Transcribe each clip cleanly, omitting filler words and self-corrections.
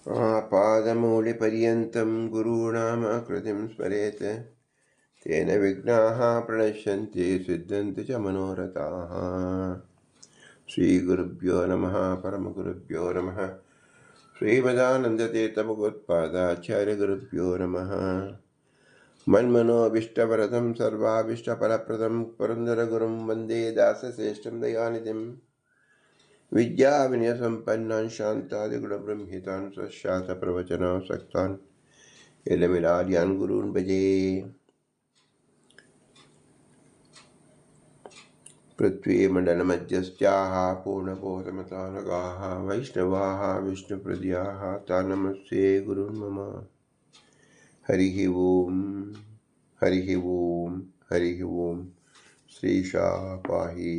आपादमौलिपर्यन्तं गुरूणामाकृतिं स्मरेत् तेन विघ्नाः प्रणश्यन्ति सिद्धन्ति च मनोरथाः। श्रीगुरुभ्यो नमः। परमगुरुभ्यो नमः। श्रीमदानन्दतीर्थभगवत्पादाचार्यगुरुभ्यो नमः। मन्मनोऽभीष्टवरदं सर्वाभीष्टफलप्रदं पुरन्दरगुरुं वन्दे दासश्रेष्ठं दयानिधिं विद्याविनयसम्पन्नान् शान्तादिगुणब्रह्मितान् स्वशास्त्रप्रवचनासक्तान् इलमिलार्यान् गुरून् भजे। पृथ्वीमण्डलमध्यस्थाः पूर्णबोधमतानुगाः वैष्णवाः विष्णुप्रद्याः तान् नमस्ते गुरून् मम। हरिः ओम् हरिः ओम् हरिः ओम्। ಶ್ರೀಶಾಃ ಪಾಹಿ.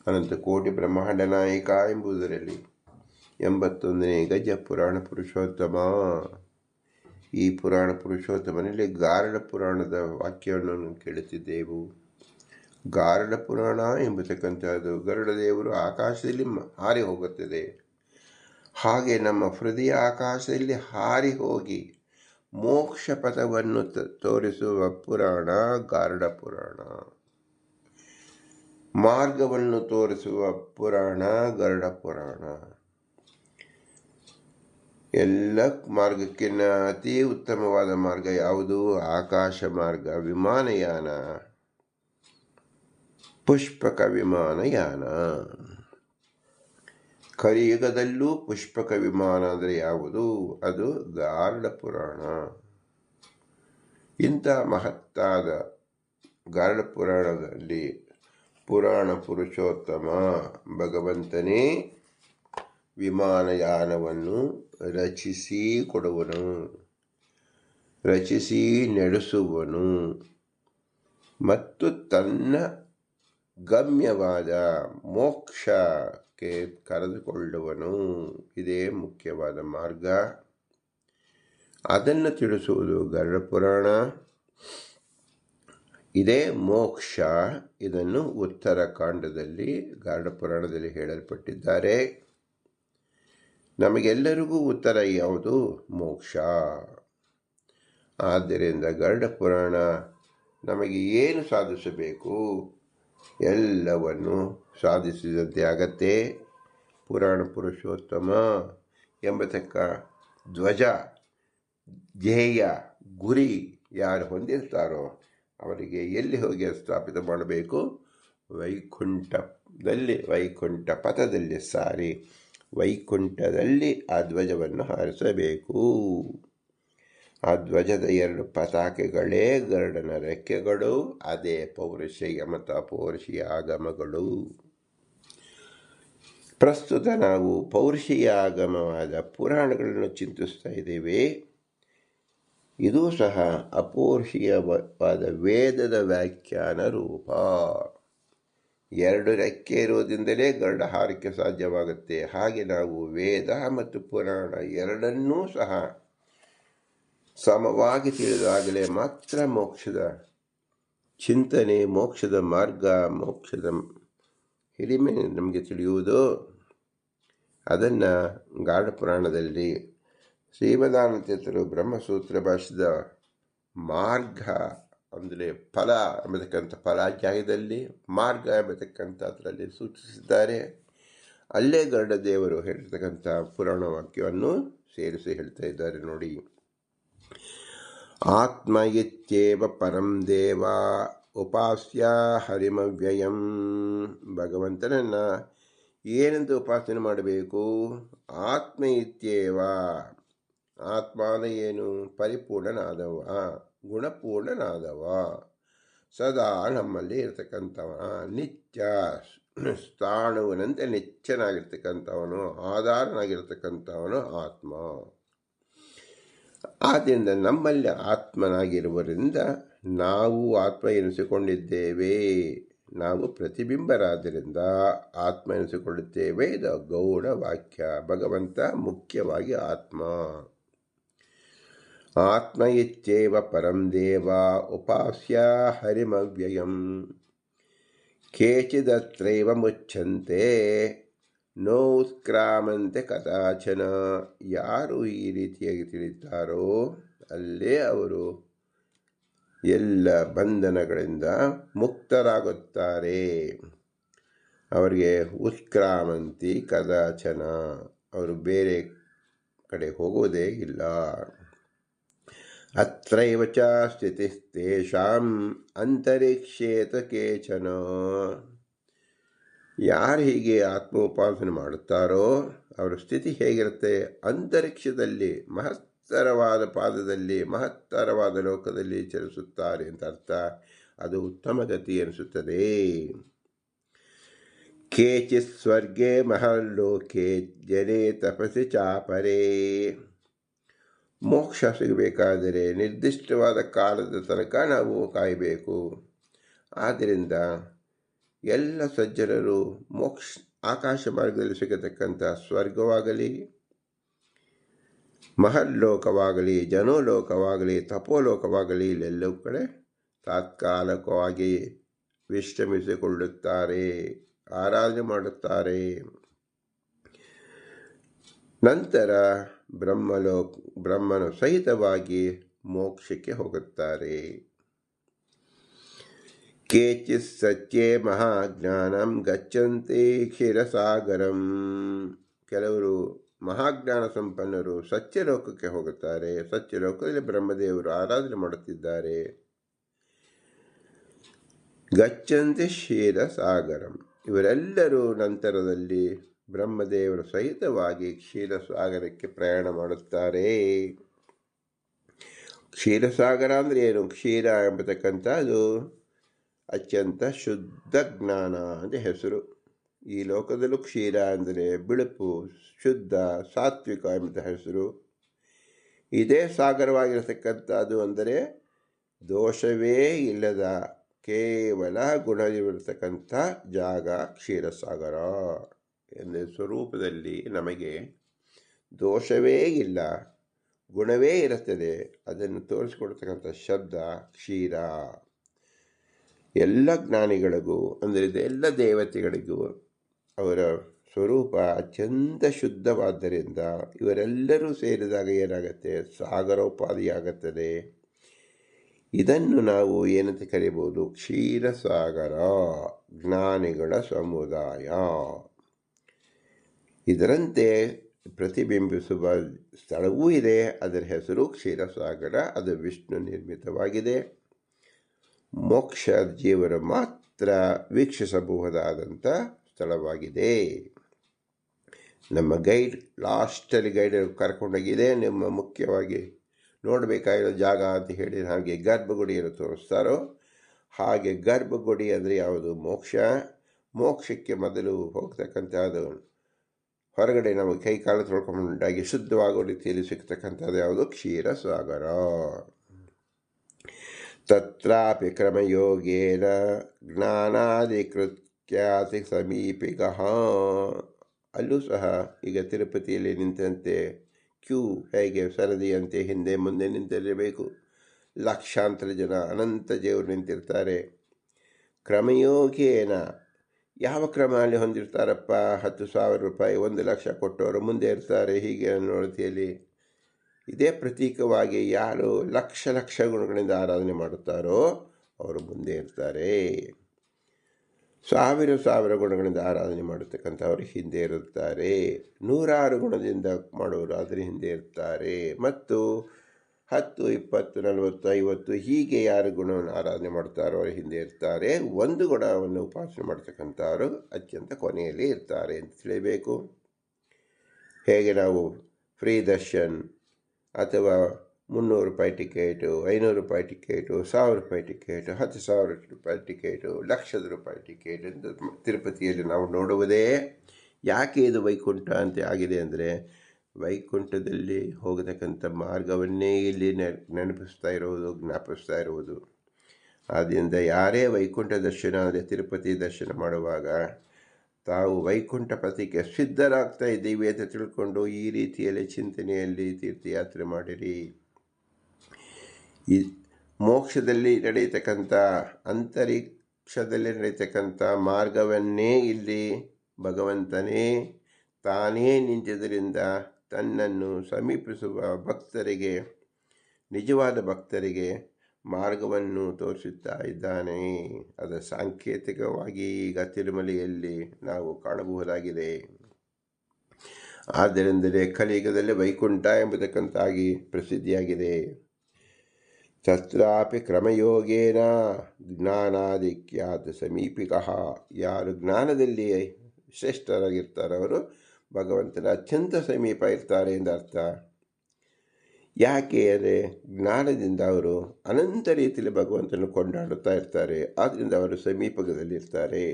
ಅನಂತಕೋಟಿ ಬ್ರಹ್ಮಾಂಡ ನಾಯಕ ಎಂಬುದರಲ್ಲಿ 81ನೇ ಗಜ ಪುರಾಣ ಪುರುಷೋತ್ತಮ. ಈ ಪುರಾಣ ಪುರುಷೋತ್ತಮನಲ್ಲಿ ಗಾರುಡ ಪುರಾಣದ ವಾಕ್ಯವನ್ನು ಕೇಳುತ್ತಿದ್ದೆವು. ಗಾರುಡ ಪುರಾಣ ಎಂಬತಕ್ಕಂಥದ್ದು ಗರುಡ ದೇವರು ಆಕಾಶದಲ್ಲಿ ಹಾರಿ ಹೋಗುತ್ತದೆ. ಹಾಗೆ ನಮ್ಮ ಹೃದಯ ಆಕಾಶದಲ್ಲಿ ಹಾರಿ ಹೋಗಿ ಮೋಕ್ಷ ಪಥವನ್ನು ತೋರಿಸುವ ಪುರಾಣ ಗಾರುಡ ಪುರಾಣ. ಮಾರ್ಗವನ್ನು ತೋರಿಸುವ ಪುರಾಣ ಗರುಡ ಪುರಾಣ. ಎಲ್ಲ ಮಾರ್ಗಕ್ಕಿಂತ ಅತಿ ಉತ್ತಮವಾದ ಮಾರ್ಗ ಯಾವುದು? ಆಕಾಶ ಮಾರ್ಗ, ವಿಮಾನಯಾನ, ಪುಷ್ಪಕ ವಿಮಾನಯಾನ. ಕಲಿಯುಗದಲ್ಲೂ ಪುಷ್ಪಕ ವಿಮಾನ ಅಂದರೆ ಯಾವುದು? ಅದು ಗಾರುಡ ಪುರಾಣ. ಇಂಥ ಮಹತ್ತಾದ ಗಾರುಡ ಪುರಾಣದಲ್ಲಿ ಪುರಾಣ ಪುರುಷೋತ್ತಮ ಭಗವಂತನೇ ವಿಮಾನಯಾನವನ್ನು ರಚಿಸಿ ಕೊಡುವನು, ರಚಿಸಿ ನಡೆಸುವನು ಮತ್ತು ತನ್ನ ಗಮ್ಯವಾದ ಮೋಕ್ಷಕ್ಕೆ ಕರೆದುಕೊಳ್ಳುವನು. ಇದೇ ಮುಖ್ಯವಾದ ಮಾರ್ಗ. ಅದನ್ನು ತಿಳಿಸುವುದು ಗರುಡ ಪುರಾಣ. ಇದೇ ಮೋಕ್ಷ. ಇದನ್ನು ಉತ್ತರಕಾಂಡದಲ್ಲಿ ಗರುಡ ಪುರಾಣದಲ್ಲಿ ಹೇಳಲ್ಪಟ್ಟಿದ್ದಾರೆ. ನಮಗೆಲ್ಲರಿಗೂ ಉತ್ತರ ಯಾವುದು? ಮೋಕ್ಷ. ಆದ್ದರಿಂದ ಗರುಡ ಪುರಾಣ ನಮಗೆ ಏನು ಸಾಧಿಸಬೇಕು ಎಲ್ಲವನ್ನು ಸಾಧಿಸಿದಂತೆ ಆಗತ್ತೆ. ಪುರಾಣ ಪುರುಷೋತ್ತಮ ಎಂಬತಕ್ಕ ಧ್ವಜ, ಧ್ಯೇಯ, ಗುರಿ ಯಾರು ಹೊಂದಿರ್ತಾರೋ ಅವರಿಗೆ ಎಲ್ಲಿ ಹೋಗಿ ಸ್ಥಾಪಿತ ಮಾಡಬೇಕು? ವೈಕುಂಠದಲ್ಲಿ, ವೈಕುಂಠ ಪಥದಲ್ಲಿ ಸಾರಿ ವೈಕುಂಠದಲ್ಲಿ ಆ ಧ್ವಜವನ್ನು ಹಾರಿಸಬೇಕು. ಆ ಧ್ವಜದ 2 ಪತಾಕೆಗಳೇ ಗರುಡನ ರೆಕ್ಕೆಗಳು. ಅದೇ ಪೌರುಷೇಯ ಮತ್ತು ಅಪೌರುಷೀಯ ಆಗಮಗಳು. ಪ್ರಸ್ತುತ ನಾವು ಪೌರುಷೀಯ ಆಗಮವಾದ ಪುರಾಣಗಳನ್ನು ಚಿಂತಿಸ್ತಾ ಇದ್ದೇವೆ. ಇದು ಸಹ ಅಪೌರುಷೀಯವಾದ ವೇದದ ವ್ಯಾಖ್ಯಾನ ರೂಪ. 2 ರೆಕ್ಕೆ ಇರುವುದರಿಂದಲೇ ಗರುಡ ಹಾರಕ್ಕೆ ಸಾಧ್ಯವಾಗುತ್ತೆ. ಹಾಗೆ ನಾವು ವೇದ ಮತ್ತು ಪುರಾಣ ಎರಡನ್ನೂ ಸಹ ಸಮವಾಗಿ ತಿಳಿದಾಗಲೇ ಮಾತ್ರ ಮೋಕ್ಷದ ಚಿಂತನೆ, ಮೋಕ್ಷದ ಮಾರ್ಗ, ಮೋಕ್ಷದ ಹಿರಿಮೆ ನಮಗೆ ತಿಳಿಯುವುದು. ಅದನ್ನು ಗಾರುಡ ಪುರಾಣದಲ್ಲಿ ಶ್ರೀಮದಾನಂದತೀರ್ಥರು ಬ್ರಹ್ಮಸೂತ್ರ ಭಾಷೆದ ಮಾರ್ಗ ಅಂದರೆ ಫಲ ಎಂಬತಕ್ಕಂಥ ಫಲಾಧ್ಯಾಯದಲ್ಲಿ ಮಾರ್ಗ ಎಂಬತಕ್ಕಂಥ ಅದರಲ್ಲಿ ಸೂಚಿಸಿದ್ದಾರೆ. ಅಲ್ಲೇ ಗರುಡ ದೇವರು ಹೇಳಿರ್ತಕ್ಕಂಥ ಪುರಾಣ ವಾಕ್ಯವನ್ನು ಸೇರಿಸಿ ಹೇಳ್ತಾ ಇದ್ದಾರೆ ನೋಡಿ. ಆತ್ಮ ಇತ್ಯೇವ ಪರಂ ದೇವ ಉಪಾಸ್ಯ ಹರಿಮವ್ಯಯಂ. ಭಗವಂತನನ್ನು ಏನೆಂದು ಉಪಾಸನೆ ಮಾಡಬೇಕು? ಆತ್ಮ ಇತ್ಯೇವ. ಆತ್ಮಾನ ಏನು? ಪರಿಪೂರ್ಣನಾದವ, ಗುಣಪೂರ್ಣನಾದವ, ಸದಾ ನಮ್ಮಲ್ಲಿ ಇರ್ತಕ್ಕಂಥವ, ನಿತ್ಯ ಸ್ಥಾಣುವನಂತೆ ನಿತ್ಯನಾಗಿರ್ತಕ್ಕಂಥವನು, ಆಧಾರನಾಗಿರ್ತಕ್ಕಂಥವನು ಆತ್ಮ. ಆದ್ದರಿಂದ ನಮ್ಮಲ್ಲಿ ಆತ್ಮನಾಗಿರುವುದರಿಂದ ನಾವು ಆತ್ಮ ಎನಿಸಿಕೊಂಡಿದ್ದೇವೆ. ನಾವು ಪ್ರತಿಬಿಂಬರಾದ್ದರಿಂದ ಆತ್ಮ ಎನಿಸಿಕೊಳ್ಳುತ್ತೇವೆ. ಇದು ಗೌಡ ವಾಕ್ಯ. ಭಗವಂತ ಮುಖ್ಯವಾಗಿ ಆತ್ಮ. ಆತ್ಮ ಇತ್ಯೇವ ಪರಂ ದೇವ ಉಪಾಸ್ಯ ಹರಿಮವ್ಯಯಂ. ಕೇಚಿದತ್ರೈವ ಮುಚ್ಯಂತೆ ನೋತ್ಕ್ರಾಮಂತೆ ಕದಾಚನ. ಯಾರು ಈ ರೀತಿಯಾಗಿ ತಿಳಿತಾರೋ ಅಲ್ಲೇ ಅವರು ಎಲ್ಲ ಬಂಧನಗಳಿಂದ ಮುಕ್ತರಾಗುತ್ತಾರೆ. ಅವರಿಗೆ ಉತ್ಕ್ರಾಮಂತಿ ಕದಾಚನ, ಅವರು ಬೇರೆ ಕಡೆ ಹೋಗೋದೇ ಇಲ್ಲ. ಅತ್ರೈವ ಚ ಸ್ಥಿತಿಸ್ತೇಷಾಂ ಅಂತರಿಕ್ಷೇತ ಕೇಚನ. ಯಾರು ಹೀಗೆ ಆತ್ಮೋಪಾಸನೆ ಮಾಡುತ್ತಾರೋ ಅವರ ಸ್ಥಿತಿ ಹೇಗಿರುತ್ತೆ? ಅಂತರಿಕ್ಷದಲ್ಲಿ ಮಹತ್ತರವಾದ ಪಾದದಲ್ಲಿ ಮಹತ್ತರವಾದ ಲೋಕದಲ್ಲಿ ಚಲಿಸುತ್ತಾರೆ ಅಂತ ಅರ್ಥ. ಅದು ಉತ್ತಮ ಗತಿ ಎನಿಸುತ್ತದೆ. ಕೇಚಿತ್ ಸ್ವರ್ಗೇ ಮಹಲ್ಲೋಕೆ ಜನೇ ತಪಸಿ ಚಾಪರೇ. ಮೋಕ್ಷ ಸಿಗಬೇಕಾದರೆ ನಿರ್ದಿಷ್ಟವಾದ ಕಾಲದ ತನಕ ನಾವು ಕಾಯಬೇಕು. ಆದ್ದರಿಂದ ಎಲ್ಲ ಸಜ್ಜನರು ಆಕಾಶ ಮಾರ್ಗದಲ್ಲಿ ಸಿಗತಕ್ಕಂಥ ಸ್ವರ್ಗವಾಗಲಿ, ಮಹಲ್ಲೋಕವಾಗಲಿ, ಜನೋಲೋಕವಾಗಲಿ, ತಪೋಲೋಕವಾಗಲಿ ಇಲ್ಲೆಲ್ಲವೂ ಕಡೆ ತಾತ್ಕಾಲಿಕವಾಗಿ ವಿಶ್ರಮಿಸಿಕೊಳ್ಳುತ್ತಾರೆ, ಆರಾಧನೆ ಮಾಡುತ್ತಾರೆ. ನಂತರ ಬ್ರಹ್ಮನು ಸಹಿತವಾಗಿ ಮೋಕ್ಷಕ್ಕೆ ಹೋಗುತ್ತಾರೆ. ಕೇಚಿತ್ ಸತ್ಯೇ ಮಹಾಜ್ಞಾನಂ ಗಚ್ಚಂತೆ ಕ್ಷೀರಸಾಗರಂ. ಕೆಲವರು ಮಹಾಜ್ಞಾನ ಸಂಪನ್ನರು ಸತ್ಯಲೋಕಕ್ಕೆ ಹೋಗುತ್ತಾರೆ. ಸತ್ಯಲೋಕದಲ್ಲಿ ಬ್ರಹ್ಮದೇವರು ಆರಾಧನೆ ಮಾಡುತ್ತಿದ್ದಾರೆ. ಗಚ್ಚಂತೆ ಕ್ಷೀರಸಾಗರಂ. ಇವರೆಲ್ಲರೂ ನಂತರದಲ್ಲಿ ಬ್ರಹ್ಮದೇವರು ಸಹಿತವಾಗಿ ಕ್ಷೀರಸಾಗರಕ್ಕೆ ಪ್ರಯಾಣ ಮಾಡುತ್ತಾರೆ. ಕ್ಷೀರಸಾಗರ ಅಂದರೆ ಏನು? ಕ್ಷೀರ ಎಂಬತಕ್ಕಂಥದ್ದು ಅತ್ಯಂತ ಶುದ್ಧ ಜ್ಞಾನ ಅಂತ ಹೆಸರು. ಈ ಲೋಕದಲ್ಲೂ ಕ್ಷೀರ ಅಂದರೆ ಬಿಳುಪು, ಶುದ್ಧ, ಸಾತ್ವಿಕ ಎಂಬ ಹೆಸರು. ಇದೇ ಸಾಗರವಾಗಿರತಕ್ಕಂಥದ್ದು ಅಂದರೆ ದೋಷವೇ ಇಲ್ಲದ ಕೇವಲ ಗುಣವಿರತಕ್ಕಂಥ ಜಾಗ ಕ್ಷೀರಸಾಗರ. ಎಂದರೆ ಸ್ವರೂಪದಲ್ಲಿ ನಮಗೆ ದೋಷವೇ ಇಲ್ಲ, ಗುಣವೇ ಇರುತ್ತದೆ. ಅದನ್ನು ತೋರಿಸಿಕೊಡ್ತಕ್ಕಂಥ ಶಬ್ದ ಕ್ಷೀರ. ಎಲ್ಲ ಜ್ಞಾನಿಗಳಿಗೂ ಅಂದರೆ ಎಲ್ಲ ದೇವತೆಗಳಿಗೂ ಅವರ ಸ್ವರೂಪ ಅತ್ಯಂತ ಶುದ್ಧವಾದ್ದರಿಂದ ಇವರೆಲ್ಲರೂ ಸೇರಿದಾಗ ಏನಾಗುತ್ತೆ? ಸಾಗರೋಪಾದಿಯಾಗುತ್ತದೆ. ಇದನ್ನು ನಾವು ಏನಂತ ಕರೀಬೋದು? ಕ್ಷೀರಸಾಗರ, ಜ್ಞಾನಿಗಳ ಸಮುದಾಯ. ಇದರಂತೆ ಪ್ರತಿಬಿಂಬಿಸುವ ಸ್ಥಳವೂ ಇದೆ. ಅದರ ಹೆಸರು ಕ್ಷೀರಸಾಗರ. ಅದು ವಿಷ್ಣು ನಿರ್ಮಿತವಾಗಿದೆ. ಮೋಕ್ಷ ಜೀವರು ಮಾತ್ರ ವೀಕ್ಷಿಸಬಹುದಾದಂಥ ಸ್ಥಳವಾಗಿದೆ. ನಮ್ಮ ಲಾಸ್ಟಲ್ಲಿ ಗೈಡ್ ಕರ್ಕೊಂಡೋಗಿದೆ. ನಿಮ್ಮ ಮುಖ್ಯವಾಗಿ ನೋಡಬೇಕಾಗಿರೋ ಜಾಗ ಅಂತ ಹೇಳಿ ಹಾಗೆ ಗರ್ಭಗುಡಿಯನ್ನು ತೋರಿಸ್ತಾರೋ ಹಾಗೆ ಗರ್ಭಗುಡಿ ಅಂದರೆ ಯಾವುದು? ಮೋಕ್ಷ. ಮೋಕ್ಷಕ್ಕೆ ಮೊದಲು ಹೋಗ್ತಕ್ಕಂಥದ್ದು ಹೊರಗಡೆ ನಾವು ಕೈ ಕಾಲು ತೊಳ್ಕೊಂಡಾಗಿ ಶುದ್ಧವಾಗೋ ರೀತಿಯಲ್ಲಿ ಸಿಗ್ತಕ್ಕಂಥದ್ದು ಯಾವುದು? ಕ್ಷೀರಸಾಗರ. ತತ್ರಾಪಿ ಕ್ರಮಯೋಗೇನ ಜ್ಞಾನಾಧಿಕೃತ್ಯಾತಿ ಸಮೀಪಿಗಃ. ಅಲ್ಲೂ ಸಹ ಈಗ ತಿರುಪತಿಯಲ್ಲಿ ನಿಂತಂತೆ ಕ್ಯೂ ಹೇಗೆ ಸರದಿಯಂತೆ ಹಿಂದೆ ಮುಂದೆ ನಿಂತಿರಬೇಕು. ಲಕ್ಷಾಂತರ ಜನ, ಅನಂತ ದೇವರು ನಿಂತಿರ್ತಾರೆ. ಕ್ರಮಯೋಗೇನ ಯಾವ ಕ್ರಮ ಅಲ್ಲಿ ಹೊಂದಿರ್ತಾರಪ್ಪ? 10,000 ರೂಪಾಯಿ, 1,00,000 ಕೊಟ್ಟವರು ಮುಂದೆ ಇರ್ತಾರೆ. ಹೀಗೆ ಅನ್ನೋ ರೀತಿಯಲ್ಲಿ ಇದೇ ಪ್ರತೀಕವಾಗಿ ಯಾರು ಲಕ್ಷ ಗುಣಗಳಿಂದ ಆರಾಧನೆ ಮಾಡುತ್ತಾರೋ ಅವರು ಮುಂದೆ ಇರ್ತಾರೆ. ಸಾವಿರ ಗುಣಗಳಿಂದ ಆರಾಧನೆ ಮಾಡತಕ್ಕಂಥವ್ರು ಹಿಂದೆ ಇರುತ್ತಾರೆ. 100 ಗುಣದಿಂದ ಮಾಡುವರು ಅದರ ಹಿಂದೆ ಇರ್ತಾರೆ. ಮತ್ತು 10, 20, 40, 50 ಹೀಗೆ ಯಾರು ಗುಣವನ್ನು ಆರಾಧನೆ ಮಾಡ್ತಾರೋ ಅವರು ಹಿಂದೆ ಇರ್ತಾರೆ. ಒಂದು ಗುಣವನ್ನು ಉಪಾಸನೆ ಮಾಡ್ತಕ್ಕಂಥವರು ಅತ್ಯಂತ ಕೊನೆಯಲ್ಲಿ ಇರ್ತಾರೆ ಅಂತ ತಿಳಿಯಬೇಕು. ಹೇಗೆ ನಾವು ಫ್ರೀ ದರ್ಶನ್ ಅಥವಾ 300 ರೂಪಾಯಿ ಟಿಕೆಟು, 500 ರೂಪಾಯಿ ಟಿಕೆಟು, 1,000 ರೂಪಾಯಿ ಟಿಕೆಟು, 10,000 ರೂಪಾಯಿ ಟಿಕೆಟು, 1,00,000 ರೂಪಾಯಿ ಟಿಕೆಟ್ ಎಂದು ತಿರುಪತಿಯಲ್ಲಿ ನಾವು ನೋಡುವುದೇ. ಯಾಕೆ ಇದು ವೈಕುಂಠ ಅಂತ ಆಗಿದೆ ಅಂದರೆ ವೈಕುಂಠದಲ್ಲಿ ಹೋಗತಕ್ಕಂಥ ಮಾರ್ಗವನ್ನೇ ಇಲ್ಲಿ ಜ್ಞಾಪಿಸ್ತಾ ಇರುವುದು. ಆದ್ದರಿಂದ ಯಾರೇ ವೈಕುಂಠ ದರ್ಶನ ಅಂದರೆ ತಿರುಪತಿ ದರ್ಶನ ಮಾಡುವಾಗ ತಾವು ವೈಕುಂಠ ಪಥಕ್ಕೆ ಸಿದ್ಧರಾಗ್ತಾ ಇದ್ದೀವಿ ಅಂತ ತಿಳ್ಕೊಂಡು ಈ ರೀತಿಯಲ್ಲಿ ಚಿಂತನೆಯಲ್ಲಿ ತೀರ್ಥಯಾತ್ರೆ ಮಾಡಿರಿ. ಈ ಮೋಕ್ಷದಲ್ಲಿ ನಡೆಯತಕ್ಕಂಥ ಅಂತರಿಕ್ಷದಲ್ಲಿ ನಡೆಯತಕ್ಕಂಥ ಮಾರ್ಗವನ್ನೇ ಇಲ್ಲಿ ಭಗವಂತನೇ ತಾನೇ ನಿಂತಿದ್ದರಿಂದ ತನ್ನನ್ನು ಸಮೀಪಿಸುವ ಭಕ್ತರಿಗೆ, ನಿಜವಾದ ಭಕ್ತರಿಗೆ ಮಾರ್ಗವನ್ನು ತೋರಿಸುತ್ತಾ ಇದ್ದಾನೆ. ಅದರ ಸಾಂಕೇತಿಕವಾಗಿ ಈಗ ತಿರುಮಲೆಯಲ್ಲಿ ನಾವು ಕಾಣಬಹುದಾಗಿದೆ. ಆದ್ದರಿಂದಲೇ ಕಲಿಯುಗದಲ್ಲಿ ವೈಕುಂಠ ಎಂಬತಕ್ಕಂತಾಗಿ ಪ್ರಸಿದ್ಧಿಯಾಗಿದೆ. ತತ್ರಾಪಿ ಕ್ರಮಯೋಗೇನ ಜ್ಞಾನಾಧಿಕ್ಯಾತ್ ಸಮೀಪಿಕಃ. ಯಾರು ಜ್ಞಾನದಲ್ಲಿ ಶ್ರೇಷ್ಠರಾಗಿರ್ತಾರೆ ಅವರು ಭಗವಂತನ ಅತ್ಯಂತ ಸಮೀಪ ಇರ್ತಾರೆ ಎಂದರ್ಥ. ಯಾಕೆ ಅಂದರೆ ಜ್ಞಾನದಿಂದ ಅವರು ಅನಂತ ರೀತಿಯಲ್ಲಿ ಭಗವಂತನ ಕೊಂಡಾಡುತ್ತಾ ಇರ್ತಾರೆ. ಆದ್ದರಿಂದ ಅವರು ಸಮೀಪದಲ್ಲಿರ್ತಾರೆ.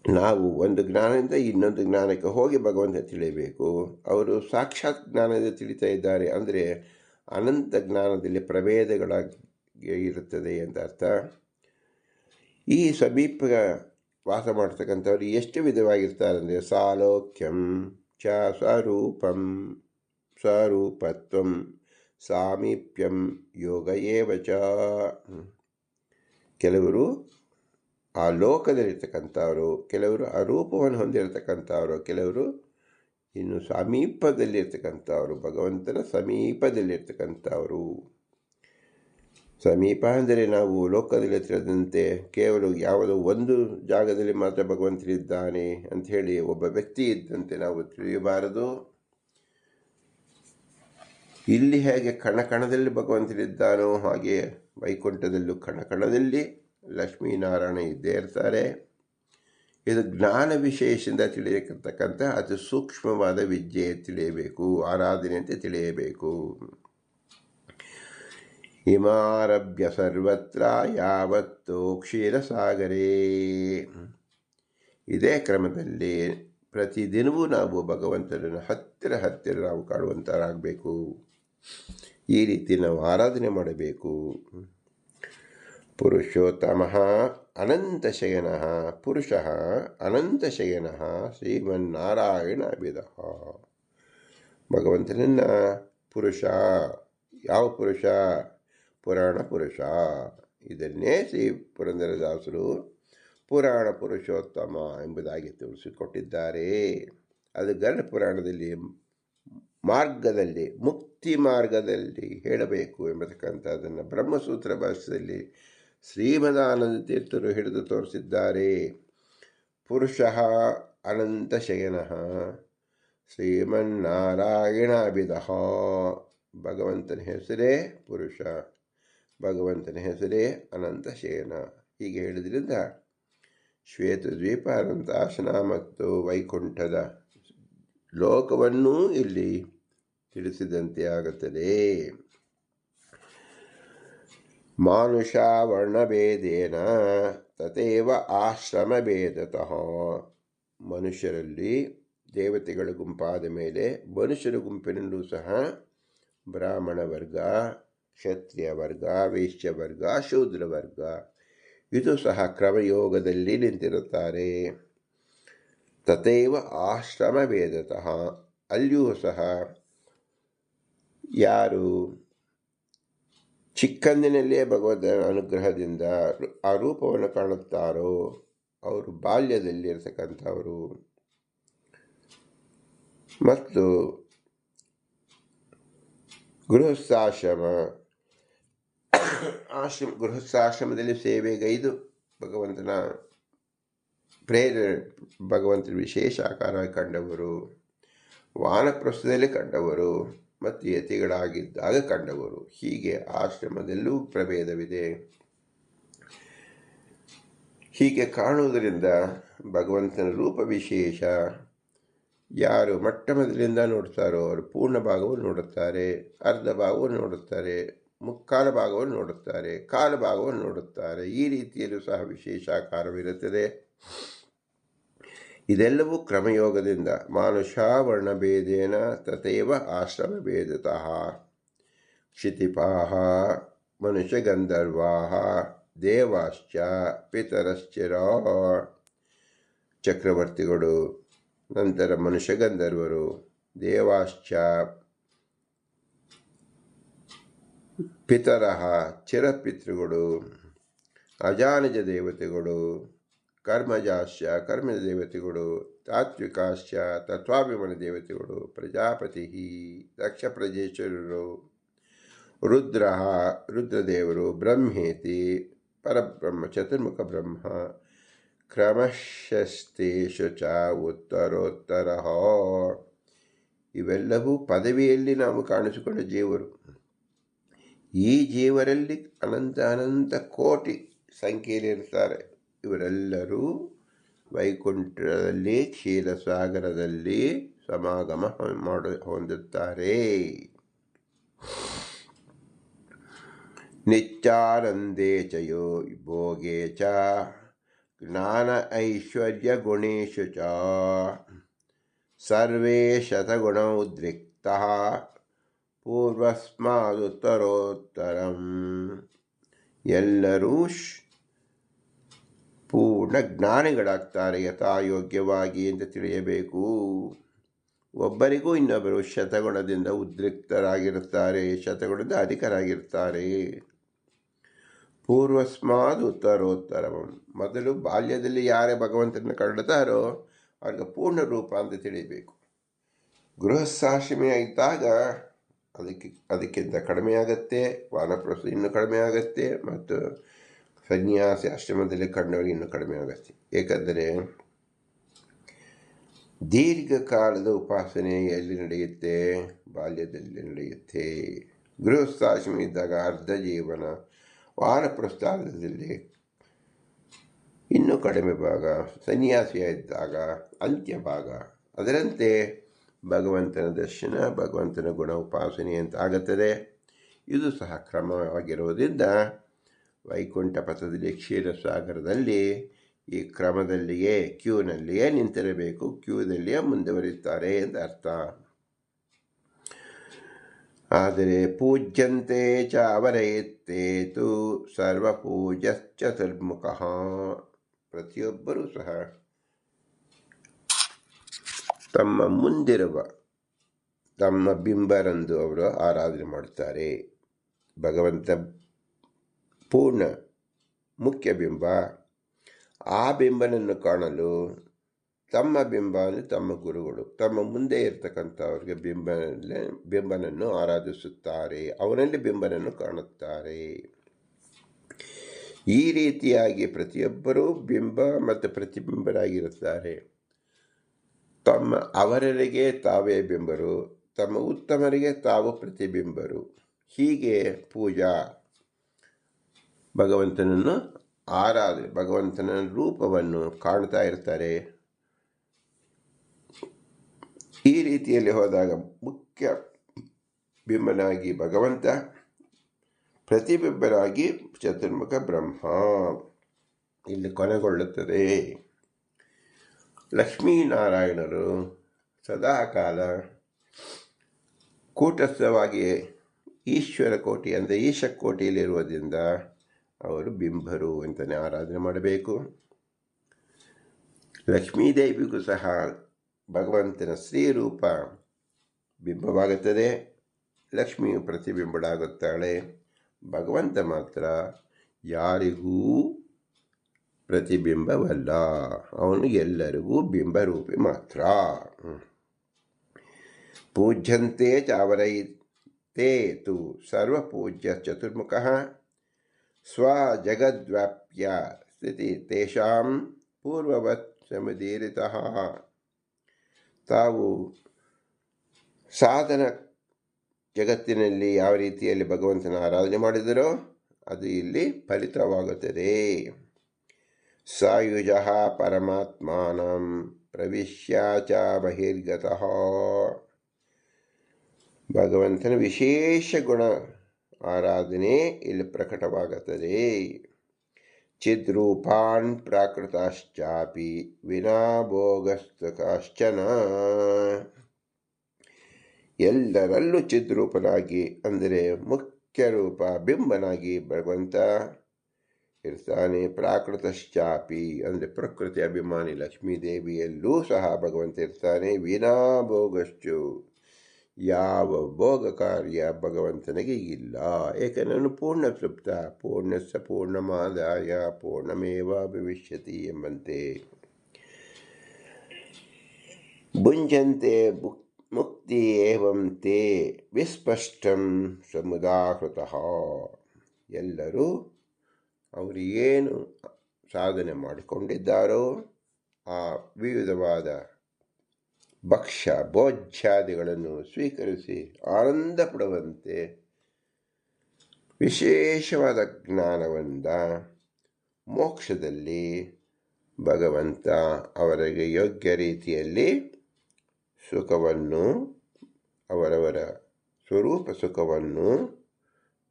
ನಾವು ಒಂದು ಜ್ಞಾನದಿಂದ ಇನ್ನೊಂದು ಜ್ಞಾನಕ್ಕೆ ಹೋಗಿ ಭಗವಂತ ತಿಳಿಯಬೇಕು. ಅವರು ಸಾಕ್ಷಾತ್ ಜ್ಞಾನದಿಂದ ತಿಳಿತಾ ಇದ್ದಾರೆ ಅಂದರೆ ಅನಂತ ಜ್ಞಾನದಲ್ಲಿ ಪ್ರಭೇದಗಳಾಗಿ ಇರುತ್ತದೆ ಅಂತ ಅರ್ಥ. ಈ ಸಮೀಪ ವಾಸ ಮಾಡ್ತಕ್ಕಂಥವ್ರು ಎಷ್ಟು ವಿಧವಾಗಿರ್ತಾರೆ ಅಂದರೆ ಸಾಲೋಕ್ಯಂ ಚ ಸ್ವರೂಪಂ ಸ್ವರೂಪತ್ವಂ ಸಾಮೀಪ್ಯಂ ಯೋಗ ಏವ ಚ. ಕೆಲವರು ಆ ಲೋಕದಲ್ಲಿರ್ತಕ್ಕಂಥವರು, ಕೆಲವರು ಆ ರೂಪವನ್ನು ಹೊಂದಿರತಕ್ಕಂಥವರು, ಕೆಲವರು ಇನ್ನು ಸಮೀಪದಲ್ಲಿರ್ತಕ್ಕಂಥವ್ರು, ಭಗವಂತನ ಸಮೀಪದಲ್ಲಿರ್ತಕ್ಕಂಥವರು. ಸಮೀಪ ಅಂದರೆ ನಾವು ಲೋಕದಲ್ಲಿ ತಿಳಿದಂತೆ ಕೇವಲ ಯಾವುದೋ ಒಂದು ಜಾಗದಲ್ಲಿ ಮಾತ್ರ ಭಗವಂತನಿದ್ದಾನೆ ಅಂಥೇಳಿ ಒಬ್ಬ ವ್ಯಕ್ತಿ ಇದ್ದಂತೆ ನಾವು ತಿಳಿಯಬಾರದು. ಇಲ್ಲಿ ಹೇಗೆ ಕಣಕಣದಲ್ಲಿ ಭಗವಂತನಿದ್ದಾನೋ ಹಾಗೆ ವೈಕುಂಠದಲ್ಲೂ ಕಣಕಣದಲ್ಲಿ ಲಕ್ಷ್ಮೀನಾರಾಯಣ ಇದ್ದೇ ಇರ್ತಾರೆ. ಇದು ಜ್ಞಾನ ವಿಶೇಷದಿಂದ ತಿಳಿಯತಕ್ಕಂಥ ಅತಿ ಸೂಕ್ಷ್ಮವಾದ ವಿದ್ಯೆ ತಿಳಿಯಬೇಕು, ಆರಾಧನೆಯಂತೆ ತಿಳಿಯಬೇಕು. ಹಿಮಾರಭ್ಯ ಸರ್ವತ್ರ ಯಾವತ್ತೋ ಕ್ಷೀರಸಾಗರೇ. ಇದೇ ಕ್ರಮದಲ್ಲಿ ಪ್ರತಿದಿನವೂ ನಾವು ಭಗವಂತನನ್ನು ಹತ್ತಿರ ನಾವು ಕಾಣುವಂತರಾಗಬೇಕು. ಈ ರೀತಿ ನಾವು ಆರಾಧನೆ ಮಾಡಬೇಕು. ಪುರುಷೋತ್ತಮಃ ಅನಂತಶಯನಃ ಪುರುಷಃ ಅನಂತಶಯನಃ ಶ್ರೀಮನ್ನಾರಾಯಣಾಭಿಧಃ. ಭಗವಂತನನ್ನು ಪುರುಷ, ಯಾವ ಪುರುಷ? ಪುರಾಣ ಪುರುಷ. ಇದನ್ನೇ ಶ್ರೀ ಪುರಂದರದಾಸರು ಪುರಾಣ ಪುರುಷೋತ್ತಮ ಎಂಬುದಾಗಿ ತಿಳಿಸಿಕೊಟ್ಟಿದ್ದಾರೆ. ಅದು ಗರುಡ ಪುರಾಣದಲ್ಲಿ ಮಾರ್ಗದಲ್ಲಿ, ಮುಕ್ತಿ ಮಾರ್ಗದಲ್ಲಿ ಹೇಳಬೇಕು ಎಂಬತಕ್ಕಂಥದ್ದನ್ನು ಬ್ರಹ್ಮಸೂತ್ರ ಭಾಷ್ಯದಲ್ಲಿ ಶ್ರೀಮದಾನಂದ ತೀರ್ಥರು ಹಿಡಿದು ತೋರಿಸಿದ್ದಾರೆ. ಪುರುಷಃ ಅನಂತಶಯನಃ ಶ್ರೀಮನ್ನಾರಾಯಣಾಭಿಧಃ. ಭಗವಂತನ ಹೆಸರೇ ಪುರುಷ, ಭಗವಂತನ ಹೆಸರೇ ಅನಂತಶಯನ. ಹೀಗೆ ಹೇಳಿದ್ರಿಂದ ಶ್ವೇತದ್ವೀಪ, ಅನಂತಾಸನ ಮತ್ತು ವೈಕುಂಠದ ಲೋಕವನ್ನೂ ಇಲ್ಲಿ ತಿಳಿಸಿದಂತೆ ಆಗುತ್ತದೆ. ಮಾನುಷ ವರ್ಣಭೇದೇನ ತಥೈವ ಆಶ್ರಮಭೇದತಃ. ಮನುಷ್ಯರಲ್ಲಿ ದೇವತೆಗಳ ಗುಂಪಾದ ಮೇಲೆ ಮನುಷ್ಯರ ಗುಂಪಿನಲ್ಲೂ ಸಹ ಬ್ರಾಹ್ಮಣ ವರ್ಗ, ಕ್ಷತ್ರಿಯ ವರ್ಗ, ವೈಶ್ಯ ವರ್ಗ, ಶೂದ್ರ ವರ್ಗ ಇದು ಸಹ ಕ್ರಮಯೋಗದಲ್ಲಿ ನಿಂತಿರುತ್ತಾರೆ. ತಥೈವ ಆಶ್ರಮಭೇದತಃ. ಅಲ್ಲಿಯೂ ಸಹ ಯಾರು ಚಿಕ್ಕಂದಿನಲ್ಲೇ ಭಗವಂತನ ಅನುಗ್ರಹದಿಂದ ಆ ರೂಪವನ್ನು ಕಾಣುತ್ತಾರೋ ಅವರು ಬಾಲ್ಯದಲ್ಲಿರ್ತಕ್ಕಂಥವರು. ಮತ್ತು ಗೃಹಸ್ಥಾಶ್ರಮದಲ್ಲಿ ಸೇವೆಗೈದು ಭಗವಂತನ ಭಗವಂತನ ವಿಶೇಷ ಆಕಾರ ಕಂಡವರು, ವಾನಪ್ರಸ್ಥದಲ್ಲಿ ಕಂಡವರು ಮತ್ತು ಯತಿಗಳಾಗಿದ್ದಾಗ ಕಂಡವರು. ಹೀಗೆ ಆಶ್ರಮದಲ್ಲೂ ಪ್ರಭೇದವಿದೆ. ಹೀಗೆ ಕಾಣುವುದರಿಂದ ಭಗವಂತನ ರೂಪ ವಿಶೇಷ. ಯಾರು ಮೊಟ್ಟಮೊದಲಿಂದ ನೋಡ್ತಾರೋ ಅವರು ಪೂರ್ಣ ಭಾಗವನ್ನು ನೋಡುತ್ತಾರೆ, ಅರ್ಧ ಭಾಗವನ್ನು ನೋಡುತ್ತಾರೆ, ಮುಕ್ಕಾಲು ಭಾಗವನ್ನು ನೋಡುತ್ತಾರೆ, ಕಾಲು ಭಾಗವನ್ನು ನೋಡುತ್ತಾರೆ. ಈ ರೀತಿಯಲ್ಲೂ ಸಹ ವಿಶೇಷ ಆಕಾರವಿರುತ್ತದೆ. ಇದೆಲ್ಲವೂ ಕ್ರಮಯೋಗದಿಂದ ಮಾನುಷ ವರ್ಣಭೇದೇನ ತಥೈವ ಆಶ್ರಮಭೇದತಃ. ಕ್ಷಿತಿಪಾಃ ಮನುಷ್ಯಗಂಧರ್ವಾಃ ದೇವಾಶ್ಚ ಪಿತರಶ್ಚಿರ. ಚಕ್ರವರ್ತಿಗಳು, ನಂತರ ಮನುಷ್ಯಗಂಧರ್ವರು, ದೇವಾಶ್ಚ ಪಿತರಃ ಚಿರಪಿತೃಗಳು, ಅಜಾನಜ ದೇವತೆಗಳು, ಕರ್ಮಜಾಸ್ಯ ಕರ್ಮದ ದೇವತೆಗಳು, ತಾತ್ವಿಕಾಶ್ಚ ತತ್ವಾಭಿಮಾನ ದೇವತೆಗಳು, ಪ್ರಜಾಪತಿ ದಕ್ಷ ಪ್ರಜೇಶ್ವರರು, ರುದ್ರ ರುದ್ರದೇವರು, ಬ್ರಹ್ಮೇತಿ ಪರಬ್ರಹ್ಮ ಚತುರ್ಮುಖ ಬ್ರಹ್ಮ, ಕ್ರಮಶಸ್ತೇಷು ಚ ಉತ್ತರೋತ್ತರ. ಇವೆಲ್ಲವೂ ಪದವಿಯಲ್ಲಿ ನಾವು ಕಾಣಿಸಿಕೊಂಡ ಜೀವರು. ಈ ಜೀವರಲ್ಲಿ ಅನಂತ ಅನಂತ ಕೋಟಿ ಸಂಖ್ಯೆಯಲ್ಲಿರ್ತಾರೆ. ಇವರೆಲ್ಲರೂ ವೈಕುಂಠದಲ್ಲಿ ಕ್ಷೀರಸಾಗರದಲ್ಲಿ ಸಮಾಗಮ ಹೊಂದುತ್ತಾರೆ. ನಿತ್ಯಾನಂದೇ ಚ ಯೋ ಭೋಗೇ ಚ ಜ್ಞಾನ ಐಶ್ವರ್ಯ ಗುಣೇಶು ಚ ಸರ್ವೇ ಶತಗುಣ ಉದ್ರಿಕ್ತಃ ಪೂರ್ವಸ್ಮಾದುತ್ತರೋತ್ತರಂ. ಎಲ್ಲರೂ ಪೂರ್ಣ ಜ್ಞಾನಿಗಳಾಗ್ತಾರೆ ಯಥಾಯೋಗ್ಯವಾಗಿ ಅಂತ ತಿಳಿಯಬೇಕು. ಒಬ್ಬರಿಗೂ ಇನ್ನೊಬ್ಬರು ಶತಗುಣದಿಂದ ಉದ್ರಿಕ್ತರಾಗಿರುತ್ತಾರೆ, ಶತಗುಣದ ಅಧಿಕರಾಗಿರ್ತಾರೆ. ಪೂರ್ವಸ್ಮಾದ್ ಉತ್ತರೋತ್ತರಂ. ಮೊದಲು ಬಾಲ್ಯದಲ್ಲಿ ಯಾರೇ ಭಗವಂತನ ಕಂಡುತ್ತಾರೋ ಅವ್ರಿಗೆ ಪೂರ್ಣ ರೂಪ ಅಂತ ತಿಳಿಯಬೇಕು. ಗೃಹಸ್ಥಾಶ್ರಮಿ ಇದ್ದಾಗ ಅದಕ್ಕಿಂತ ಕಡಿಮೆ ಆಗುತ್ತೆ, ವಾನಪ್ರಸ್ಥ ಇನ್ನೂ ಕಡಿಮೆ ಆಗುತ್ತೆ, ಮತ್ತು ಸನ್ಯಾಸಿ ಆಶ್ರಮದಲ್ಲಿ ಕಂಡವರಿಗೆ ಇನ್ನೂ ಕಡಿಮೆ ಆಗುತ್ತೆ. ಏಕೆಂದರೆ ದೀರ್ಘಕಾಲದ ಉಪಾಸನೆ ಎಲ್ಲಿ ನಡೆಯುತ್ತೆ? ಬಾಲ್ಯದಲ್ಲಿ ನಡೆಯುತ್ತೆ. ಗೃಹಸ್ಥಾಶ್ರಮ ಇದ್ದಾಗ ಅರ್ಧ ಜೀವನ, ವಾನಪ್ರಸ್ಥಾನದಲ್ಲಿ ಇನ್ನೂ ಕಡಿಮೆ ಭಾಗ, ಸನ್ಯಾಸಿಯ ಇದ್ದಾಗ ಅಂತ್ಯ ಭಾಗ. ಅದರಂತೆ ಭಗವಂತನ ದರ್ಶನ, ಭಗವಂತನ ಗುಣ ಉಪಾಸನೆ ಅಂತ ಆಗುತ್ತದೆ. ಇದು ಸಹ ಕ್ರಮವಾಗಿರುವುದರಿಂದ ವೈಕುಂಠ ಪಥದಲ್ಲಿ ಕ್ಷೀರಸಾಗರದಲ್ಲಿ ಈ ಕ್ರಮದಲ್ಲಿಯೇ ಕ್ಯೂನಲ್ಲಿಯೇ ನಿಂತಿರಬೇಕು, ಕ್ಯೂದಲ್ಲಿಯೇ ಮುಂದುವರಿಯುತ್ತಾರೆ ಅಂತ ಅರ್ಥ. ಆದರೆ ಪೂಜ್ಯಂತೆ ಚ ಅವರೈತೇತು ಸರ್ವಪೂಜ್ಯಶ್ಚತುರ್ಮುಖ. ಪ್ರತಿಯೊಬ್ಬರೂ ಸಹ ತಮ್ಮ ಮುಂದಿರುವ ತಮ್ಮ ಬಿಂಬರಂದು ಅವರು ಆರಾಧನೆ ಮಾಡುತ್ತಾರೆ. ಭಗವಂತ ಪೂರ್ಣ ಮುಖ್ಯ ಬಿಂಬ. ಆ ಬಿಂಬನನ್ನು ಕಾಣಲು ತಮ್ಮ ಬಿಂಬ ಅಂದರೆ ತಮ್ಮ ಗುರುಗಳು ತಮ್ಮ ಮುಂದೆ ಇರ್ತಕ್ಕಂಥವ್ರಿಗೆ ಬಿಂಬನನ್ನು ಆರಾಧಿಸುತ್ತಾರೆ, ಅವನಲ್ಲಿ ಬಿಂಬನನ್ನು ಕಾಣುತ್ತಾರೆ. ಈ ರೀತಿಯಾಗಿ ಪ್ರತಿಯೊಬ್ಬರೂ ಬಿಂಬ ಮತ್ತು ಪ್ರತಿಬಿಂಬರಾಗಿರುತ್ತಾರೆ. ಅವರರಿಗೆ ತಾವೇ ಬಿಂಬರು, ತಮ್ಮ ಉತ್ತಮರಿಗೆ ತಾವು ಪ್ರತಿಬಿಂಬರು. ಹೀಗೆ ಪೂಜಾ ಭಗವಂತನನ್ನು ಆರಾಧನೆ, ಭಗವಂತನ ರೂಪವನ್ನು ಕಾಣ್ತಾ ಇರ್ತಾರೆ. ಈ ರೀತಿಯಲ್ಲಿ ಹೋದಾಗ ಮುಖ್ಯ ಬಿಂಬನಾಗಿ ಭಗವಂತ, ಪ್ರತಿಬಿಂಬನಾಗಿ ಚತುರ್ಮುಖ ಬ್ರಹ್ಮ ಇಲ್ಲಿ ಕೊನೆಗೊಳ್ಳುತ್ತದೆ. ಲಕ್ಷ್ಮೀನಾರಾಯಣರು ಸದಾಕಾಲ ಕೂಟಸ್ಥವಾಗಿ ಈಶ್ವರ ಕೋಟಿ ಅಂದರೆ ಈಶಕೋಟಿಯಲ್ಲಿರುವುದರಿಂದ ಅವರು ಬಿಂಬರು ಅಂತಲೇ ಆರಾಧನೆ ಮಾಡಬೇಕು. ಲಕ್ಷ್ಮೀದೇವಿಗೂ ಸಹ ಭಗವಂತನ ಶ್ರೀರೂಪ ಬಿಂಬವಾಗುತ್ತದೆ, ಲಕ್ಷ್ಮಿಯು ಪ್ರತಿಬಿಂಬಳಾಗುತ್ತಾಳೆ. ಭಗವಂತ ಮಾತ್ರ ಯಾರಿಗೂ ಪ್ರತಿಬಿಂಬವಲ್ಲ, ಅವನು ಎಲ್ಲರಿಗೂ ಬಿಂಬರೂಪಿ ಮಾತ್ರ. ಪೂಜ್ಯಂತೆ ಚಾವರೈತೆ ತು ಸರ್ವಪೂಜ್ಯ ಚತುರ್ಮುಖ ಸ್ವಜಗದ್ವ್ಯಾಪ್ಯ ಸ್ಥಿತಿ ತೇಷಾಂ ಪೂರ್ವವತ್ ಸಮುದೀರಿತಃ. ತಾವು ಸಾಧನ ಜಗತ್ತಿನಲ್ಲಿ ಯಾವ ರೀತಿಯಲ್ಲಿ ಭಗವಂತನ ಆರಾಧನೆ ಮಾಡಿದರೋ ಅದು ಇಲ್ಲಿ ಫಲಿತವಾಗುತ್ತದೆ. ಸಾಯುಜ ಪರಮಾತ್ಮಾನಂ ಪ್ರವಿಶ್ಯ ಚ ಬಹಿರ್ಗತಃ. ಭಗವಂತನ ವಿಶೇಷ ಗುಣ ಆರಾಧನೆ ಇಲ್ಲಿ ಪ್ರಕಟವಾಗುತ್ತದೆ. ಚಿದ್ರೂಪಾನ್ ಪ್ರಾಕೃತಾಶ್ಚಾಪಿ ವಿನಾ ಭೋಗಸ್ತಕಾಶ್ಚನ. ಎಲ್ಲರಲ್ಲೂ ಚಿದ್ರೂಪನಾಗಿ ಅಂದರೆ ಮುಖ್ಯ ರೂಪ ಬಿಂಬನಾಗಿ ಭಗವಂತ ಇರ್ತಾನೆ. ಪ್ರಾಕೃತಶ್ಚಾಪಿ ಅಂದರೆ ಪ್ರಕೃತಿ ಅಭಿಮಾನಿ ಲಕ್ಷ್ಮೀದೇವಿಯಲ್ಲೂ ಸಹ ಭಗವಂತ ಇರ್ತಾನೆ. ವಿನಾ ಭೋಗಶ್ಚು ಯಾವ ಭೋಗ ಕಾರ್ಯ ಭಗವಂತನಿಗೆ ಇಲ್ಲ. ಏಕೆಂದರೆ ಅವನು ಪೂರ್ಣ ತೃಪ್ತ. ಪೂರ್ಣಸ್ಯ ಪೂರ್ಣಮಾದಾಯ ಪೂರ್ಣಮೇವ ಭವಿಷ್ಯತಿ ಎಂಬಂತೆ. ಭುಂಜಂತೆ ಮುಕ್ತಿ ಏವಂ ತೇ ವಿಸ್ಪಷ್ಟಂ ಸಮುದಾಹೃತಃ. ಎಲ್ಲರೂ ಅವರು ಏನು ಸಾಧನೆ ಮಾಡಿಕೊಂಡಿದ್ದಾರೋ ಆ ವಿವಿಧವಾದ ಭಕ್ಷ್ಯ ಭೋಜ್ಯಾದಿಗಳನ್ನು ಸ್ವೀಕರಿಸಿ ಆನಂದ ಪಡುವಂತೆ ವಿಶೇಷವಾದ ಜ್ಞಾನದಿಂದ ಮೋಕ್ಷದಲ್ಲಿ ಭಗವಂತ ಅವರಿಗೆ ಯೋಗ್ಯ ರೀತಿಯಲ್ಲಿ ಸುಖವನ್ನು, ಅವರವರ ಸ್ವರೂಪ ಸುಖವನ್ನು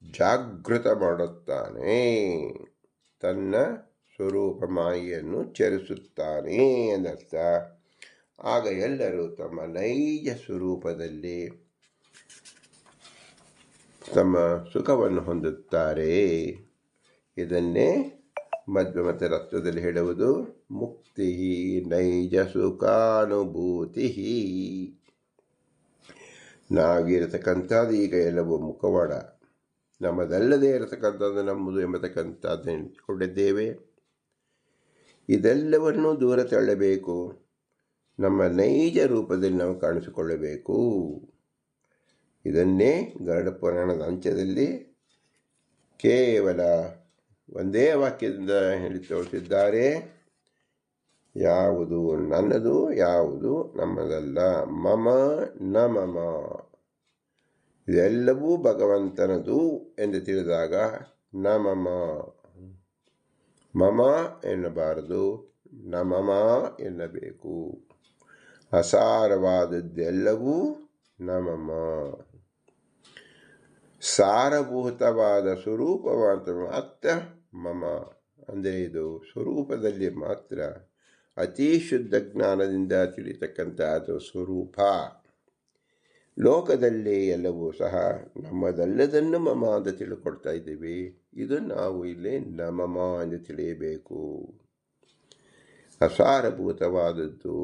ಜಾಗೃತ ಮಾಡುತ್ತಾನೆ. ತನ್ನ ಸ್ವರೂಪ ಮಾಯೆಯನ್ನು ಚರಿಸುತ್ತಾನೆ ಎಂದರ್ಥ. ಆಗ ಎಲ್ಲರೂ ತಮ್ಮ ನೈಜ ಸ್ವರೂಪದಲ್ಲಿ ತಮ್ಮ ಸುಖವನ್ನು ಹೊಂದುತ್ತಾರೆ. ಇದನ್ನೇ ಮಧ್ವಮತ ರತ್ನದಲ್ಲಿ ಹೇಳುವುದು ಮುಕ್ತಿ ನೈಜ ಸುಖಾನುಭೂತಿ. ನಾವಿರತಕ್ಕಂಥದ್ದು ಈಗ ಎಲ್ಲವೂ ಮುಖವಾಡ, ನಮ್ಮದಲ್ಲದೇ ಇರತಕ್ಕಂಥದ್ದು ನಮ್ಮದು ಎಂಬತಕ್ಕಂಥದ್ದನ್ನು ಇಟ್ಟುಕೊಂಡಿದ್ದೇವೆ. ಇದೆಲ್ಲವನ್ನೂ ದೂರ ತಳ್ಳಬೇಕು. ನಮ್ಮ ನೈಜ ರೂಪದಲ್ಲಿ ನಾವು ಕಾಣಿಸಿಕೊಳ್ಳಬೇಕು. ಇದನ್ನೇ ಗರುಡ ಪುರಾಣದ ಅಂತ್ಯದಲ್ಲಿ ಕೇವಲ ಒಂದೇ ವಾಕ್ಯದಿಂದ ಹೇಳಿ ತೋರಿಸಿದ್ದಾರೆ. ಯಾವುದು ನನ್ನದು, ಯಾವುದು ನಮ್ಮದಲ್ಲ. ಮಮ ನ ಮಮ. ಇದೆಲ್ಲವೂ ಭಗವಂತನದು ಎಂದು ತಿಳಿದಾಗ ನ ಮಮ, ಮಮ ಎನ್ನಬಾರದು, ನ ಮಮ ಎನ್ನಬೇಕು. ಅಸಾರವಾದದ್ದೆಲ್ಲವೂ ನ ಮಮ. ಸಾರಭೂತವಾದ ಸ್ವರೂಪವಾದ ಮಾತ್ರ ಮಮ. ಅಂದರೆ ಇದು ಸ್ವರೂಪದಲ್ಲಿ ಮಾತ್ರ ಅತಿ ಶುದ್ಧ ಜ್ಞಾನದಿಂದ ತಿಳಿತಕ್ಕಂಥದ್ದು ಸ್ವರೂಪ. ಲೋಕದಲ್ಲಿ ಎಲ್ಲವೂ ಸಹ ನಮ್ಮದಲ್ಲದನ್ನು ಮಮ ಅಂತ ತಿಳ್ಕೊಳ್ತಾ ಇದ್ದೀವಿ. ಇದು ನಾವು ಇಲ್ಲಿ ನ ಮಮ ಎಂದು ತಿಳಿಯಬೇಕು. ಅಸಾರಭೂತವಾದದ್ದು.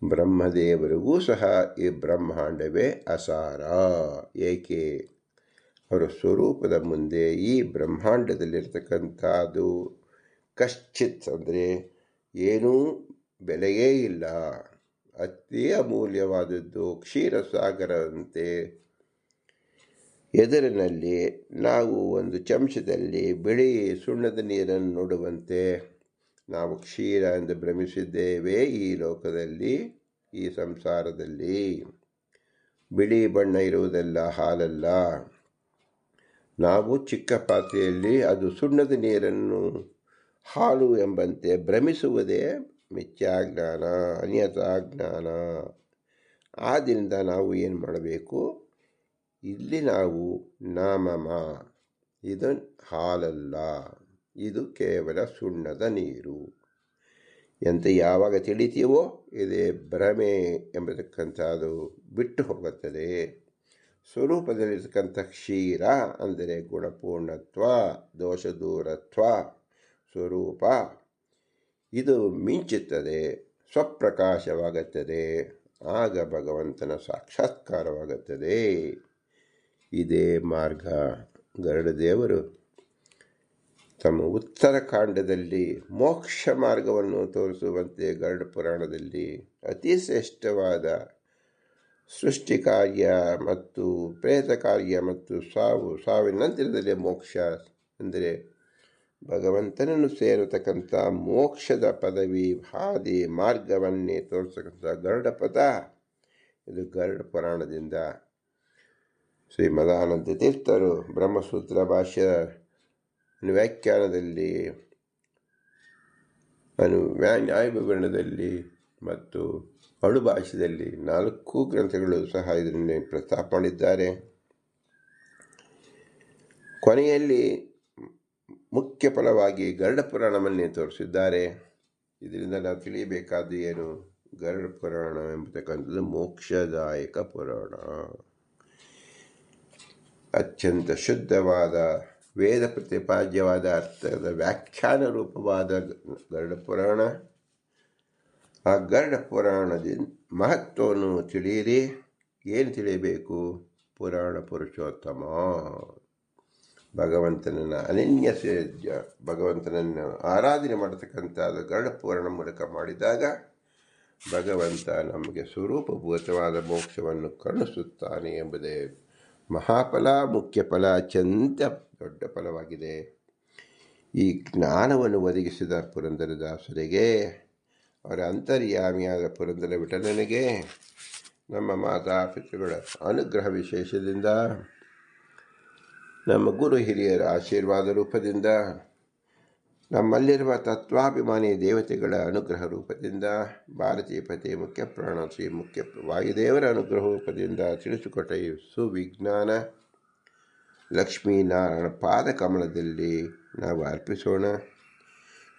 ಬ್ರಹ್ಮದೇವರಿಗೂ ಸಹ ಈ ಬ್ರಹ್ಮಾಂಡವೇ ಅಸಾರ. ಏಕೆ? ಅವರ ಸ್ವರೂಪದ ಮುಂದೆ ಈ ಬ್ರಹ್ಮಾಂಡದಲ್ಲಿರ್ತಕ್ಕಂಥದ್ದು ಕಶ್ಚಿತ್ ಅಂದರೆ ಏನೂ ಬೆಲೆಯೇ ಇಲ್ಲ. ಅತಿ ಅಮೂಲ್ಯವಾದದ್ದು. ಕ್ಷೀರಸಾಗರದಂತೆ ಎದುರಿನಲ್ಲಿ ನಾವು ಒಂದು ಚಮಚದಲ್ಲಿ ಬಿಳಿ ಸುಣ್ಣದ ನೀರನ್ನು ನೋಡುವಂತೆ ನಾವು ಕ್ಷೀರ ಎಂದು ಭ್ರಮಿಸಿದ್ದೇವೆ. ಈ ಲೋಕದಲ್ಲಿ, ಈ ಸಂಸಾರದಲ್ಲಿ ಬಿಳಿ ಬಣ್ಣ ಇರುವುದಲ್ಲ, ಹಾಲಲ್ಲ. ನಾವು ಚಿಕ್ಕ ಪಾತ್ರೆಯಲ್ಲಿ ಅದು ಸುಣ್ಣದ ನೀರನ್ನು ಹಾಲು ಎಂಬಂತೆ ಭ್ರಮಿಸುವುದೇ ಮಿಥ್ಯಾಜ್ಞಾನ, ಅನ್ಯಥಾಜ್ಞಾನ. ಆದ್ದರಿಂದ ನಾವು ಏನು ಮಾಡಬೇಕು? ಇಲ್ಲಿ ನಾವು ನಾಮಮ, ಇದು ಹಾಲಲ್ಲ, ಇದು ಕೇವಲ ಸುಣ್ಣದ ನೀರು ಎಂತ ಯಾವಾಗ ತಿಳಿತೀವೋ ಇದೇ ಭ್ರಮೆ ಎಂಬತಕ್ಕಂಥದ್ದು ಬಿಟ್ಟು ಹೋಗುತ್ತದೆ. ಸ್ವರೂಪದಲ್ಲಿರ್ತಕ್ಕಂಥ ಕ್ಷೀರ ಅಂದರೆ ಗುಣಪೂರ್ಣತ್ವ, ದೋಷ ದೂರತ್ವ ಸ್ವರೂಪ, ಇದು ಮಿಂಚುತ್ತದೆ, ಸ್ವಪ್ರಕಾಶವಾಗುತ್ತದೆ. ಆಗ ಭಗವಂತನ ಸಾಕ್ಷಾತ್ಕಾರವಾಗುತ್ತದೆ. ಇದೇ ಮಾರ್ಗ. ಗರುಡದೇವರು ತಮ್ಮ ಉತ್ತರಕಾಂಡದಲ್ಲಿ ಮೋಕ್ಷ ಮಾರ್ಗವನ್ನು ತೋರಿಸುವಂತೆ ಗರುಡ ಪುರಾಣದಲ್ಲಿ ಅತಿ ಶ್ರೇಷ್ಠವಾದ ಸೃಷ್ಟಿ ಕಾರ್ಯ ಮತ್ತು ಪ್ರೇತ ಕಾರ್ಯ ಮತ್ತು ಸಾವಿನ ನಂತರದಲ್ಲಿ ಮೋಕ್ಷ ಅಂದರೆ ಭಗವಂತನನ್ನು ಸೇರತಕ್ಕಂಥ ಮೋಕ್ಷದ ಪದವಿ ಹಾದಿ ಮಾರ್ಗವನ್ನೇ ತೋರಿಸತಕ್ಕಂಥ ಗರುಡ ಪದ. ಇದು ಗರುಡ ಪುರಾಣದಿಂದ ಶ್ರೀ ಮದಾನಂದ ತೀರ್ಥರು ಬ್ರಹ್ಮಸೂತ್ರ ಭಾಷ್ಯ ವ್ಯಾಖ್ಯಾನದಲ್ಲಿ, ನ್ಯಾಯ ವಿವರಣದಲ್ಲಿ ಮತ್ತು ಅಣುಭಾಷ್ಯದಲ್ಲಿ 4 ಗ್ರಂಥಗಳು ಸಹ ಇದನ್ನೇ ಪ್ರಸ್ತಾಪ ಮಾಡಿದ್ದಾರೆ. ಕೊನೆಯಲ್ಲಿ ಮುಖ್ಯ ಫಲವಾಗಿ ಗರುಡ ಪುರಾಣವನ್ನೇ ತೋರಿಸಿದ್ದಾರೆ. ಇದರಿಂದ ನಾವು ತಿಳಿಯಬೇಕಾದ್ದು ಏನು? ಗರುಡ ಪುರಾಣ ಎಂಬತಕ್ಕಂಥದ್ದು ಮೋಕ್ಷದಾಯಕ ಪುರಾಣ. ಅತ್ಯಂತ ಶುದ್ಧವಾದ ವೇದ ಪ್ರತಿಪಾದ್ಯವಾದ ಅರ್ಥದ ವ್ಯಾಖ್ಯಾನ ರೂಪವಾದ ಗರುಡ ಪುರಾಣ. ಆ ಗರುಡ ಪುರಾಣದ ಮಹತ್ವವನ್ನು ತಿಳಿಯಿರಿ. ಏನು ತಿಳಿಯಬೇಕು? ಪುರಾಣ ಪುರುಷೋತ್ತಮ ಭಗವಂತನನ್ನು ಅನನ್ಯ ಭಗವಂತನನ್ನು ಆರಾಧನೆ ಮಾಡತಕ್ಕಂಥದ್ದು ಗರುಡ ಪುರಾಣ ಮೂಲಕ ಮಾಡಿದಾಗ ಭಗವಂತ ನಮಗೆ ಸ್ವರೂಪಭೂತವಾದ ಮೋಕ್ಷವನ್ನು ಕರುಣಿಸುತ್ತಾನೆ ಎಂಬುದೇ ಮಹಾಫಲ, ಮುಖ್ಯ ಫಲ, ಅತ್ಯಂತ ದೊಡ್ಡ ಫಲವಾಗಿದೆ. ಈ ಜ್ಞಾನವನ್ನು ಒದಗಿಸಿದ ಪುರಂದರದಾಸರಿಗೆ, ಅವರ ಅಂತರ್ಯಾಮಿಯಾದ ಪುರಂದರ ವಿಠಲನಿಗೆ ನಮ್ಮ ಮಾತಾಪಿತೃಗಳ ಅನುಗ್ರಹ ವಿಶೇಷದಿಂದ, ನಮ್ಮ ಗುರು ಹಿರಿಯರ ಆಶೀರ್ವಾದ ರೂಪದಿಂದ, ನಮ್ಮಲ್ಲಿರುವ ತತ್ವಾಭಿಮಾನಿ ದೇವತೆಗಳ ಅನುಗ್ರಹ ರೂಪದಿಂದ, ಭಾರತೀಯ ಪತಿ ಮುಖ್ಯ ಪ್ರಾಣ ಶ್ರೀ ಮುಖ್ಯ ವಾಯುದೇವರ ಅನುಗ್ರಹ ರೂಪದಿಂದ ತಿಳಿಸಿಕೊಟ್ಟ ಈ ಸುವಿಜ್ಞಾನ ಲಕ್ಷ್ಮೀನಾರಾಯಣ ಪಾದ ಕಮಲದಲ್ಲಿ ನಾವು ಅರ್ಪಿಸೋಣ.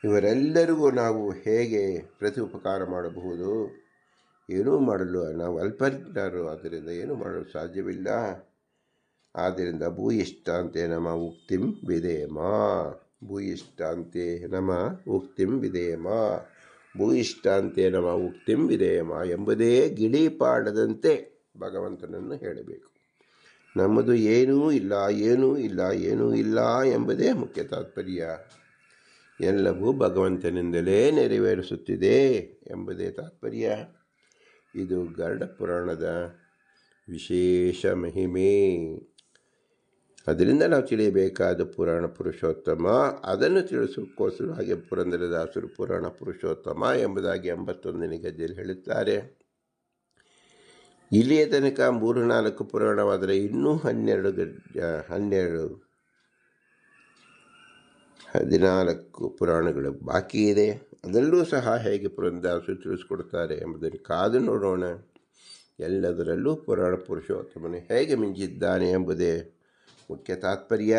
ಇವರೆಲ್ಲರಿಗೂ ನಾವು ಹೇಗೆ ಪ್ರತಿ ಉಪಕಾರ ಮಾಡಬಹುದು? ಏನೂ ಮಾಡಲು ನಾವು ಅಲ್ಪಜ್ಞರು, ಆದ್ದರಿಂದ ಏನೂ ಮಾಡಲು ಸಾಧ್ಯವಿಲ್ಲ. ಆದ್ದರಿಂದ ಭೂಯಿಷ್ಟಾಂತೆ ನಮ ಉಕ್ತಿಂ ವಿಧೇಮ, ಭೂಯಿಷ್ಟಾಂತೆ ನಮ ಉಕ್ತಿಂ ವಿಧೇಮ, ಭೂಯಿಷ್ಟಾಂತೆ ನಮ ಉಕ್ತಿಂ ವಿಧೇಮ ಎಂಬುದೇ ಗಿಳಿಪಾಡದಂತೆ ಭಗವಂತನನ್ನು ಹೇಳಬೇಕು. ನಮ್ಮದು ಏನೂ ಇಲ್ಲ, ಏನೂ ಇಲ್ಲ, ಏನೂ ಇಲ್ಲ ಎಂಬುದೇ ಮುಖ್ಯ ತಾತ್ಪರ್ಯ. ಎಲ್ಲವೂ ಭಗವಂತನಿಂದಲೇ ನೆರವೇರಿಸುತ್ತಿದೆ ಎಂಬುದೇ ತಾತ್ಪರ್ಯ. ಇದು ಗರುಡ ಪುರಾಣದ ವಿಶೇಷ ಮಹಿಮೆ. ಅದರಿಂದ ನಾವು ತಿಳಿಯಬೇಕಾದ ಪುರಾಣ ಪುರುಷೋತ್ತಮ, ಅದನ್ನು ತಿಳಿಸೋಕ್ಕೋಸ್ಕರ ಹಾಗೆ ಪುರಂದರದಾಸರು ಪುರಾಣ ಪುರುಷೋತ್ತಮ ಎಂಬುದಾಗಿ 81ನೇ ಗದ್ಯೆಯಲ್ಲಿ ಹೇಳುತ್ತಾರೆ. ಇಲ್ಲಿಯ ತನಕ 3-4 ಪುರಾಣವಾದರೆ ಇನ್ನೂ 14 ಪುರಾಣಗಳು ಬಾಕಿ ಇದೆ. ಅದರಲ್ಲೂ ಸಹ ಹೇಗೆ ಪುರಂದರದಾಸರು ತಿಳಿಸ್ಕೊಡ್ತಾರೆ ಎಂಬುದನ್ನು ಕಾದು ನೋಡೋಣ. ಎಲ್ಲದರಲ್ಲೂ ಪುರಾಣ ಪುರುಷೋತ್ತಮನು ಹೇಗೆ ಮಿಂಚಿದ್ದಾನೆ ಎಂಬುದೇ ಮುಖ್ಯ ತಾತ್ಪರ್ಯ.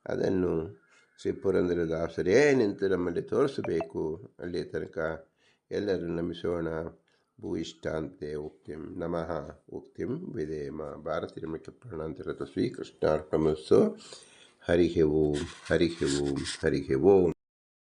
ಅದನ್ನು ಶ್ರೀ ಪುರಂದರದಾಸರೇ ನಿಂತು ನಮ್ಮಲ್ಲಿ ತೋರಿಸಬೇಕು. ಅಲ್ಲಿಯ ತನಕ ಎಲ್ಲರೂ ನಮಿಸೋಣ. ಭೂಯಿಷ್ಟಾಂತೆ ಉಕ್ತಿಂ ನಮಃ ಉಕ್ತಿಂ ವಿಧೇಮ. ಭಾರತೀಯ ಮುಖ್ಯ ಪ್ರಾಣಾಂತರದ ಶ್ರೀಕೃಷ್ಣಾರ್ಪಣಮಸ್ತು. ಹರಿ ಓಂ, ಹರಿ ಓಂ, ಹರಿ ಓಂ.